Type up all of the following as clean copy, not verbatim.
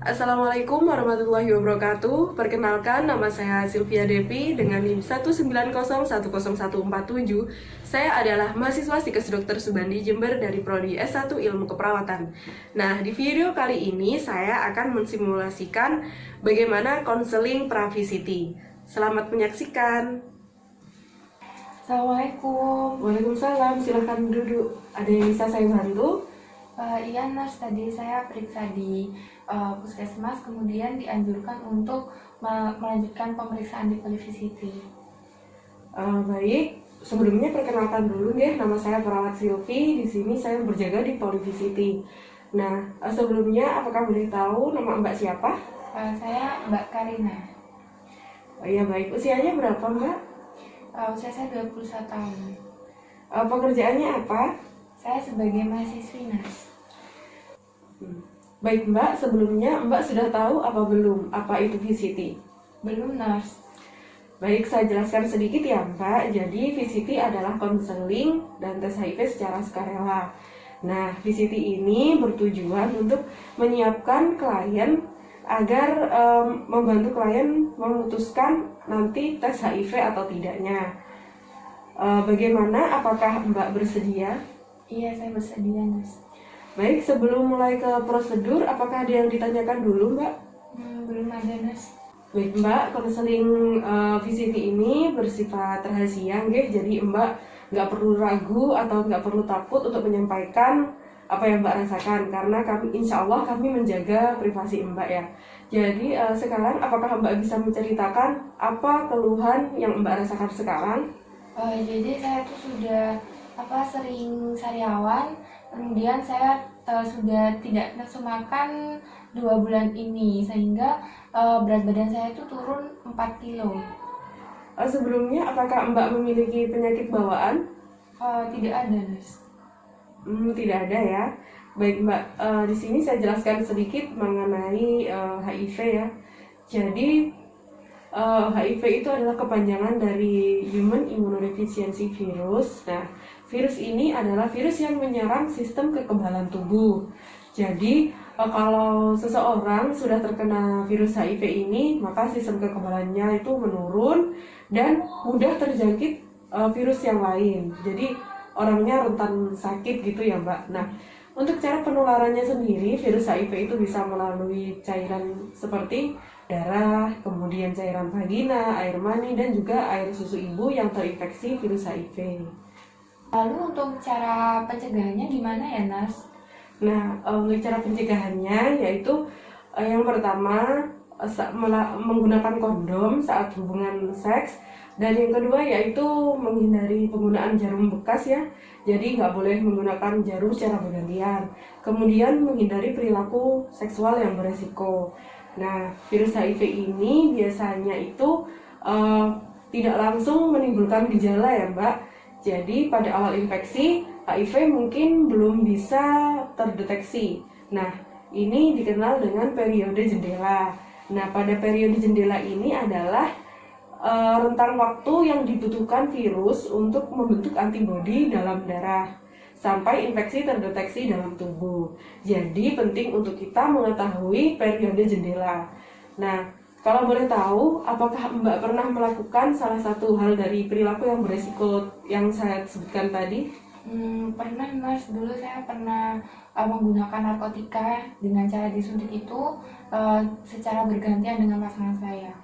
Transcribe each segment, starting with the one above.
Assalamualaikum warahmatullahi wabarakatuh. Perkenalkan, nama saya Sylvia Devi dengan NIM 190101147. Saya adalah mahasiswa Psikes Dr. Subandi Jember dari Prodi S1 Ilmu Keperawatan. Nah, di video kali ini saya akan mensimulasikan bagaimana konseling PraVCT. Selamat menyaksikan. Assalamualaikum. Waalaikumsalam, silahkan duduk. Ada yang bisa saya bantu? Iya, Nurse, tadi saya periksa di puskesmas, kemudian dianjurkan untuk melanjutkan pemeriksaan di PraVCT. Baik, sebelumnya perkenalkan dulu deh, nama saya Perawat Silvi. Di sini saya berjaga di PraVCT. Nah, sebelumnya apakah boleh tahu nama Mbak siapa? Saya Mbak Karina. Oh iya, baik. Usianya berapa, Mbak? Usia saya 21 tahun. Pekerjaannya apa? Saya sebagai mahasiswi, Nurse. Baik, Mbak. Sebelumnya Mbak sudah tahu apa belum? Apa itu VCT? Belum, Nurse. Baik, saya jelaskan sedikit ya, Mbak. Jadi, VCT adalah konseling dan tes HIV secara sukarela. Nah, VCT ini bertujuan untuk menyiapkan klien agar membantu klien memutuskan nanti tes HIV atau tidaknya. Bagaimana? Apakah Mbak bersedia? Iya, saya bersedia, Nurse. Baik, sebelum mulai ke prosedur, apakah ada yang ditanyakan dulu, Mbak? Belum ada, Nurse. Baik, Mbak, konseling VCT ini bersifat rahasia, nggih. Jadi Mbak nggak perlu ragu atau nggak perlu takut untuk menyampaikan apa yang Mbak rasakan, karena kami, insya Allah kami menjaga privasi Mbak ya. Jadi sekarang apakah Mbak bisa menceritakan apa keluhan yang Mbak rasakan sekarang? Jadi saya tuh sudah sering sariawan, kemudian saya sudah tidak nafsu makan 2 bulan ini, sehingga berat badan saya itu turun 4 kilo. Sebelumnya apakah Mbak memiliki penyakit bawaan? Tidak ada, Nurse. Tidak ada ya. Baik, Mbak, di sini saya jelaskan sedikit mengenai HIV ya. Jadi HIV itu adalah kepanjangan dari Human Immunodeficiency Virus. Nah, virus ini adalah virus yang menyerang sistem kekebalan tubuh. Jadi, kalau seseorang sudah terkena virus HIV ini, maka sistem kekebalannya itu menurun dan mudah terjangkit virus yang lain. Jadi, orangnya rentan sakit gitu ya, Mbak. Nah, untuk cara penularannya sendiri, virus HIV itu bisa melalui cairan seperti darah, kemudian cairan vagina, air mani, dan juga air susu ibu yang terinfeksi virus HIV. Lalu untuk cara pencegahannya gimana ya, Nurse? Nah, untuk cara pencegahannya yaitu yang pertama menggunakan kondom saat hubungan seks, dan yang kedua yaitu menghindari penggunaan jarum bekas ya. Jadi nggak boleh menggunakan jarum secara bergantian. Kemudian menghindari perilaku seksual yang beresiko. Nah, virus HIV ini biasanya itu tidak langsung menimbulkan gejala ya, Mbak. Jadi pada awal infeksi, HIV mungkin belum bisa terdeteksi. Nah, ini dikenal dengan periode jendela. Nah, pada periode jendela ini adalah rentang waktu yang dibutuhkan virus untuk membentuk antibodi dalam darah sampai infeksi terdeteksi dalam tubuh. Jadi penting untuk kita mengetahui periode jendela. Nah, kalau boleh tahu, apakah Mbak pernah melakukan salah satu hal dari perilaku yang beresiko yang saya sebutkan tadi? Pernah, Nurse. Dulu saya pernah menggunakan narkotika dengan cara disuntik itu secara bergantian dengan pasangan saya.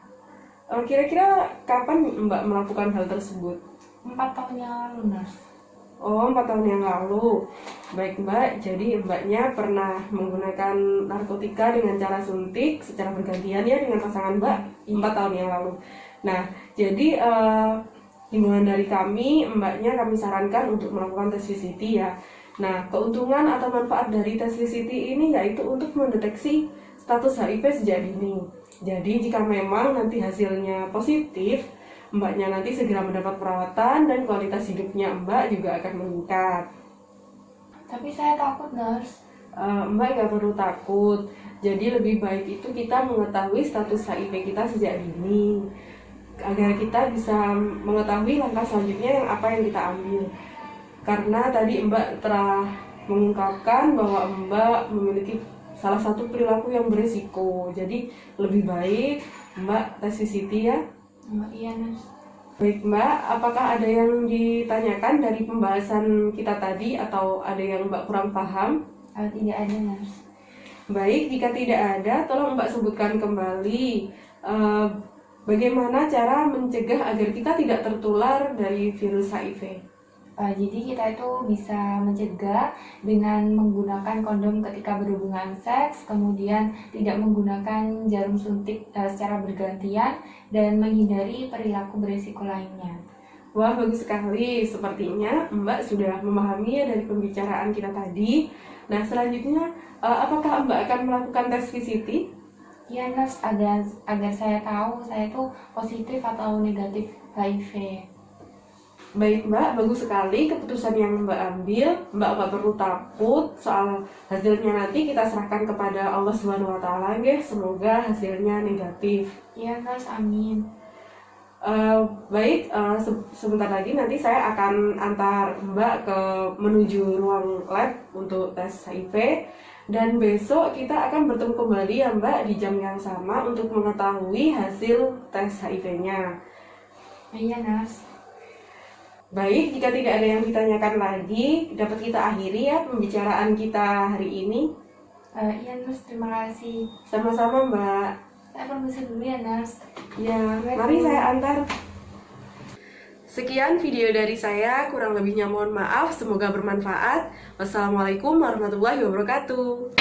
Kira-kira kapan Mbak melakukan hal tersebut? 4 tahun yang lalu, Nurse. Oh, 4 tahun yang lalu. Baik, Mbak, jadi Mbaknya pernah menggunakan narkotika dengan cara suntik secara bergantian ya dengan pasangan Mbak 4 tahun yang lalu. Nah, jadi himbauan dari kami, Mbaknya kami sarankan untuk melakukan tes VCT ya. Nah, keuntungan atau manfaat dari tes VCT ini yaitu untuk mendeteksi status HIV sejak dini. Jadi jika memang nanti hasilnya positif, Mbaknya nanti segera mendapat perawatan dan kualitas hidupnya Mbak juga akan meningkat. Tapi saya takut, Nurse. Mbak nggak perlu takut. Jadi lebih baik itu kita mengetahui status HIV kita sejak dini, agar kita bisa mengetahui langkah selanjutnya yang apa yang kita ambil. Karena tadi Mbak telah mengungkapkan bahwa Mbak memiliki salah satu perilaku yang berisiko. Jadi lebih baik Mbak tes VCT ya. Iya, Nurse. Baik Mbak, apakah ada yang ditanyakan dari pembahasan kita tadi atau ada yang Mbak kurang paham? Tidak ada, Nurse. Baik, jika tidak ada, tolong Mbak sebutkan kembali bagaimana cara mencegah agar kita tidak tertular dari virus HIV. Jadi kita itu bisa mencegah dengan menggunakan kondom ketika berhubungan seks, kemudian tidak menggunakan jarum suntik secara bergantian, dan menghindari perilaku berisiko lainnya. Wah, bagus sekali. Sepertinya Mbak sudah memahami ya dari pembicaraan kita tadi. Nah, selanjutnya, apakah Mbak akan melakukan tes VCT? Ya, Nurse, agar saya tahu saya itu positif atau negatif HIV. Baik Mbak, bagus sekali keputusan yang Mbak ambil. Mbak nggak perlu takut soal hasilnya, nanti kita serahkan kepada Allah SWT. Semoga hasilnya negatif. Ya, Nurse, amin. Baik, sebentar lagi nanti saya akan antar Mbak menuju ruang lab untuk tes HIV. Dan besok kita akan bertemu kembali ya Mbak di jam yang sama untuk mengetahui hasil tes HIV-nya. Iya, Nurse. Baik, jika tidak ada yang ditanyakan lagi, dapat kita akhiri ya pembicaraan kita hari ini. Iya, Nurse, terima kasih. Sama-sama Mbak. Saya permisi dulu ya, Nurse. Ya, mari saya antar. Sekian video dari saya, kurang lebihnya mohon maaf, semoga bermanfaat. Wassalamualaikum warahmatullahi wabarakatuh.